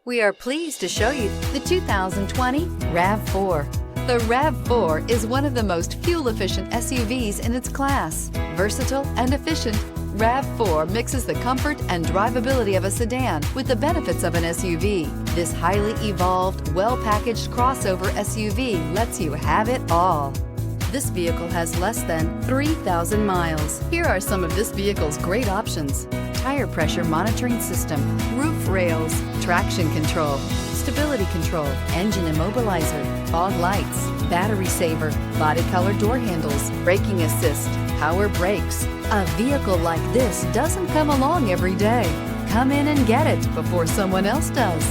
We are pleased to show you the 2020 RAV4. The RAV4 is one of the most fuel-efficient SUVs in its class. Versatile and efficient, RAV4 mixes the comfort and drivability of a sedan with the benefits of an SUV. This highly evolved, well-packaged crossover SUV lets you have it all. This vehicle has less than 3,000 miles. Here are some of this vehicle's great options: tire pressure monitoring system, roof rails, traction control, stability control, engine immobilizer, fog lights, battery saver, body color door handles, braking assist, power brakes. A vehicle like this doesn't come along every day. Come in and get it before someone else does.